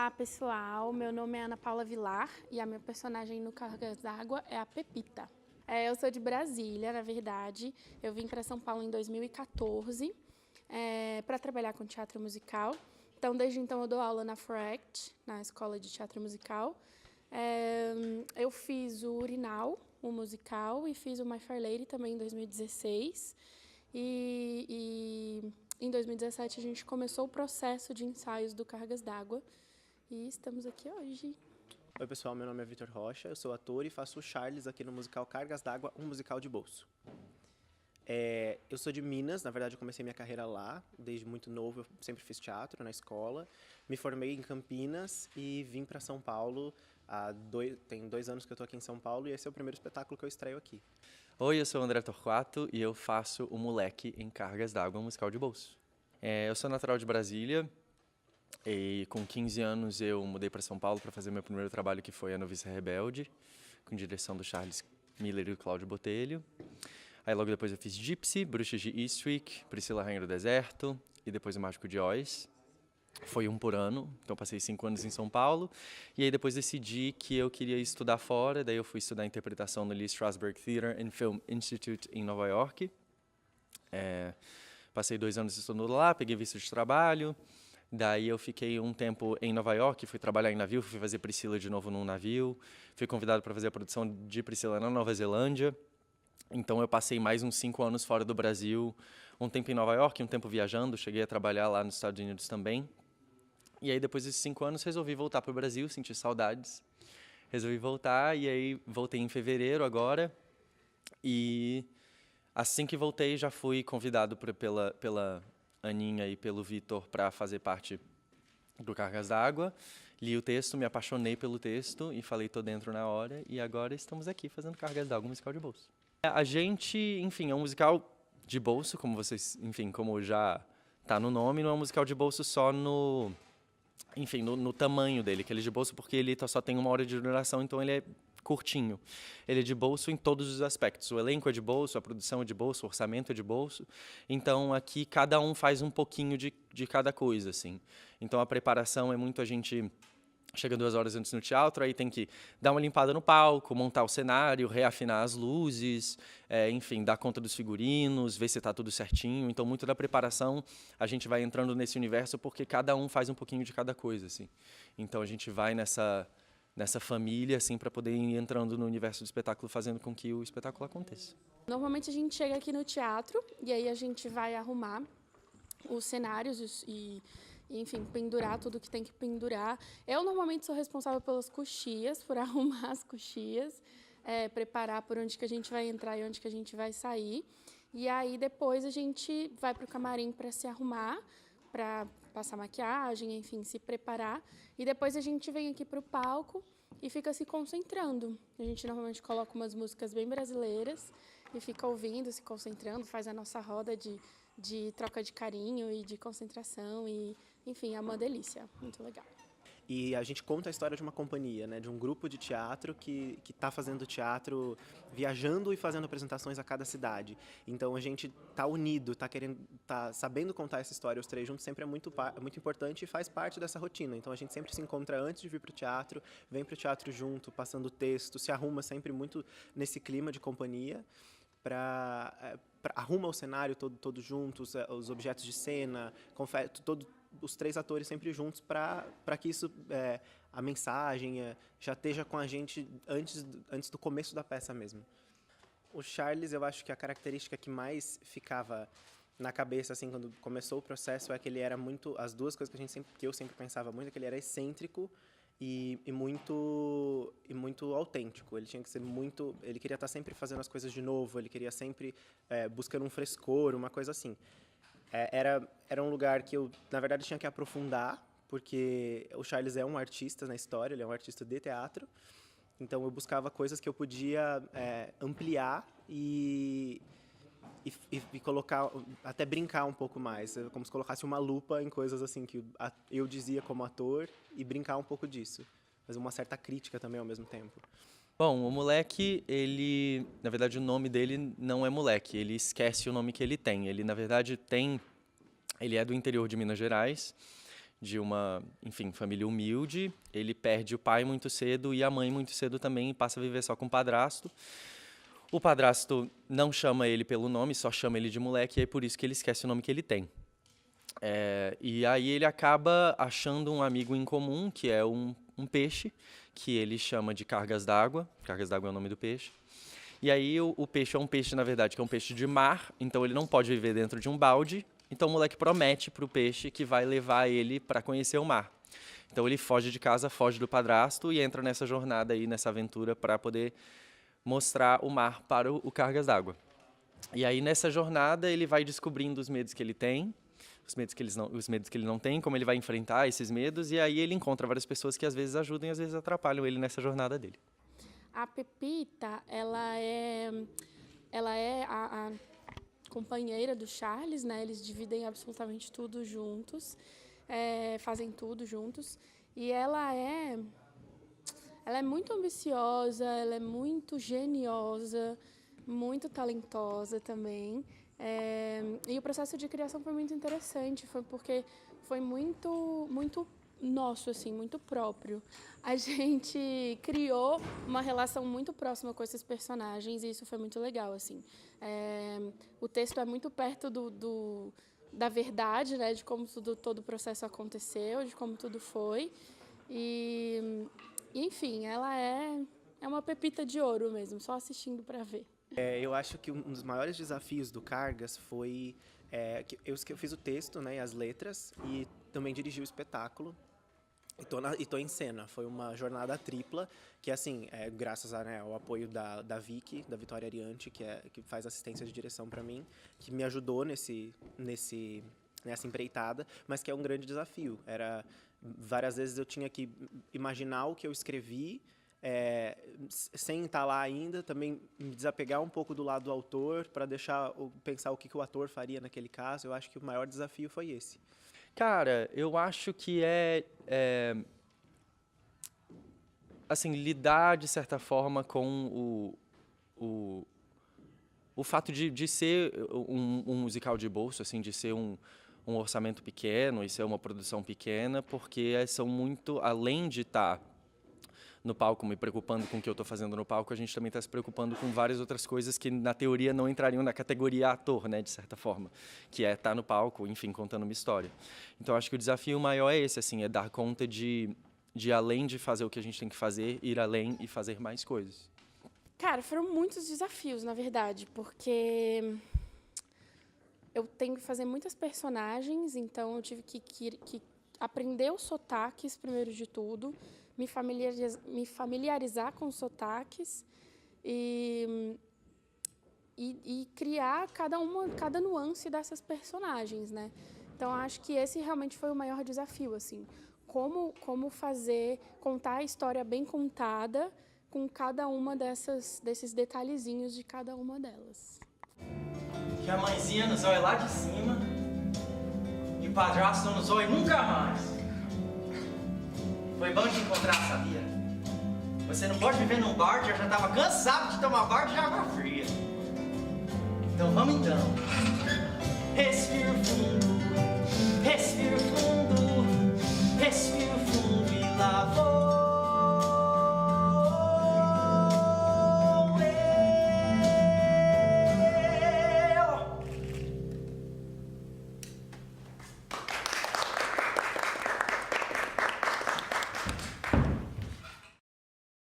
Olá, pessoal. Meu nome é Ana Paula Vilar e a minha personagem no Cargas d'Água é a Pepita. Eu sou de Brasília, na verdade. Eu vim para São Paulo em 2014 para trabalhar com teatro musical. Então, desde então, eu dou aula na FORACT, na Escola de Teatro Musical. Eu fiz o Urinal, o musical, e fiz o My Fair Lady também em 2016. E em 2017 a gente começou o processo de ensaios do Cargas d'Água e estamos aqui hoje. Oi pessoal, meu nome é Vitor Rocha, eu sou ator e faço o Charles aqui no musical Cargas d'Água, um musical de bolso. Eu sou de Minas, na verdade eu comecei minha carreira lá, desde muito novo eu sempre fiz teatro na escola. Me formei em Campinas e vim para São Paulo, tem 2 anos que eu estou aqui em São Paulo e esse é o primeiro espetáculo que eu estreio aqui. Oi, eu sou o André Torquato e eu faço o moleque em Cargas d'Água, um musical de bolso. Eu sou natural de Brasília e com 15 anos eu mudei para São Paulo para fazer meu primeiro trabalho, que foi A Noviça Rebelde, com direção do Charles Miller e do Cláudio Botelho. Aí logo depois eu fiz Gypsy, Bruxas de Eastwick, Priscila Rainha do Deserto e depois O Mágico de Oz. Foi 1 por ano, então passei 5 anos em São Paulo. E aí depois decidi que eu queria estudar fora, daí eu fui estudar interpretação no Lee Strasberg Theatre and Film Institute em Nova York. Passei 2 anos estudando lá, peguei visto de trabalho. Daí eu fiquei um tempo em Nova York, fui trabalhar em navio, fui fazer Priscila de novo num navio. Fui convidado para fazer a produção de Priscila na Nova Zelândia. Então eu passei mais uns 5 anos fora do Brasil, um tempo em Nova York, um tempo viajando, cheguei a trabalhar lá nos Estados Unidos também. E aí depois desses 5 anos resolvi voltar para o Brasil, senti saudades. Resolvi voltar e aí voltei em fevereiro agora. E assim que voltei já fui convidado pela Aninha e pelo Vitor para fazer parte do Cargas d'Água. Li o texto, me apaixonei pelo texto e falei, tô dentro na hora. E agora estamos aqui fazendo Cargas d'Água, um musical de bolso. A gente, enfim, é um musical de bolso, como vocês, enfim, como já tá no nome, não é um musical de bolso só no tamanho dele, que ele é de bolso porque ele só tem 1 hora de duração, então ele é curtinho. Ele é de bolso em todos os aspectos. O elenco é de bolso, a produção é de bolso, o orçamento é de bolso. Então aqui cada um faz um pouquinho de cada coisa, assim. Então a preparação é muito a gente chega 2 horas antes no teatro, aí tem que dar uma limpada no palco, montar o cenário, reafinar as luzes, enfim, dar conta dos figurinos, ver se está tudo certinho. Então, muito da preparação, a gente vai entrando nesse universo porque cada um faz um pouquinho de cada coisa, assim. Então, a gente vai nessa família, assim, para poder ir entrando no universo do espetáculo, fazendo com que o espetáculo aconteça. Normalmente a gente chega aqui no teatro e aí a gente vai arrumar os cenários enfim, pendurar tudo que tem que pendurar. Eu normalmente sou responsável pelas coxias, por arrumar as coxias, preparar por onde que a gente vai entrar e onde que a gente vai sair. E aí depois a gente vai para o camarim para se arrumar, para passar maquiagem, enfim, se preparar. E depois a gente vem aqui para o palco e fica se concentrando. A gente normalmente coloca umas músicas bem brasileiras e fica ouvindo, se concentrando, faz a nossa roda de troca de carinho e de concentração e, enfim, é uma delícia, muito legal. E a gente conta a história de uma companhia, né, de um grupo de teatro que está fazendo teatro, viajando e fazendo apresentações a cada cidade. Então a gente tá unido, tá sabendo contar essa história os 3 juntos sempre é muito importante e faz parte dessa rotina. Então a gente sempre se encontra antes de vir para o teatro, vem para o teatro junto, passando texto, se arruma sempre muito nesse clima de companhia. Arruma o cenário todo juntos, os objetos de cena, os 3 atores sempre juntos para que isso, a mensagem já esteja com a gente antes do começo da peça mesmo. O Charles, eu acho que a característica que mais ficava na cabeça assim quando começou o processo é que ele era muito, as 2 coisas que eu sempre pensava muito, é que ele era excêntrico e muito autêntico. Ele tinha que ser muito, ele queria estar sempre fazendo as coisas de novo, ele queria sempre buscando um frescor, uma coisa assim. Era um lugar que eu, na verdade, tinha que aprofundar, porque o Charles é um artista na história, ele é um artista de teatro, então eu buscava coisas que eu podia ampliar e colocar, até brincar um pouco mais, como se colocasse uma lupa em coisas assim que eu dizia como ator e brincar um pouco disso, fazer uma certa crítica também ao mesmo tempo. Bom, o moleque, ele, na verdade, o nome dele não é moleque, ele esquece o nome que ele tem. Ele, na verdade, ele é do interior de Minas Gerais, de uma, enfim, família humilde. Ele perde o pai muito cedo e a mãe muito cedo também e passa a viver só com o padrasto. O padrasto não chama ele pelo nome, só chama ele de moleque, e é por isso que ele esquece o nome que ele tem. E aí ele acaba achando um amigo em comum, que é um peixe, que ele chama de Cargas d'Água. Cargas d'Água é o nome do peixe. E aí o peixe é um peixe, na verdade, que é um peixe de mar, então ele não pode viver dentro de um balde. Então o moleque promete para o peixe que vai levar ele para conhecer o mar. Então ele foge de casa, foge do padrasto e entra nessa jornada aí, nessa aventura, para poder mostrar o mar para o Cargas d'Água. E aí nessa jornada ele vai descobrindo os medos que ele tem, os medos que ele não tem, como ele vai enfrentar esses medos, e aí ele encontra várias pessoas que às vezes ajudam e às vezes atrapalham ele nessa jornada dele. A Pepita, ela é a companheira do Charles, né? Eles dividem absolutamente tudo juntos, fazem tudo juntos, e ela é muito ambiciosa, ela é muito geniosa, muito talentosa também. E o processo de criação foi muito interessante, foi porque foi muito nosso, assim, muito próprio. A gente criou uma relação muito próxima com esses personagens e isso foi muito legal, assim. O texto é muito perto da verdade, né, de como todo o processo aconteceu, de como tudo foi. E enfim, ela é uma pepita de ouro mesmo, só assistindo para ver. Eu acho que um dos maiores desafios do Cargas foi que eu fiz o texto, né, as letras, e também dirigi o espetáculo. E tô em cena. Foi uma jornada tripla, que assim, graças ao apoio da Vicky, da Vitória Ariante, que faz assistência de direção para mim, que me ajudou nessa empreitada, mas que é um grande desafio. Várias vezes eu tinha que imaginar o que eu escrevi, sem estar lá ainda, também me desapegar um pouco do lado do autor para pensar o que o ator faria naquele caso. Eu acho que o maior desafio foi esse. Cara, eu acho que assim, lidar de certa forma com o fato de ser um musical de bolso, assim, de ser um orçamento pequeno e ser uma produção pequena, porque são muito, além de estar no palco, me preocupando com o que eu estou fazendo no palco, a gente também está se preocupando com várias outras coisas que, na teoria, não entrariam na categoria ator, né, de certa forma, que é estar no palco, enfim, contando uma história. Então, acho que o desafio maior é esse, assim, é dar conta de além de fazer o que a gente tem que fazer, ir além e fazer mais coisas. Cara, foram muitos desafios, na verdade, porque eu tenho que fazer muitas personagens, então eu tive que aprender os sotaques, primeiro de tudo, me familiarizar com os sotaques e criar cada nuance dessas personagens, né? Então, acho que esse realmente foi o maior desafio, assim. Como contar a história bem contada com cada uma desses detalhezinhos de cada uma delas. Que a mãezinha nos olha lá de cima e o padrasto não nos olha nunca mais. Foi bom te encontrar, sabia? Você não pode viver num bar, eu já estava cansado de tomar bar de água fria. Então vamos então.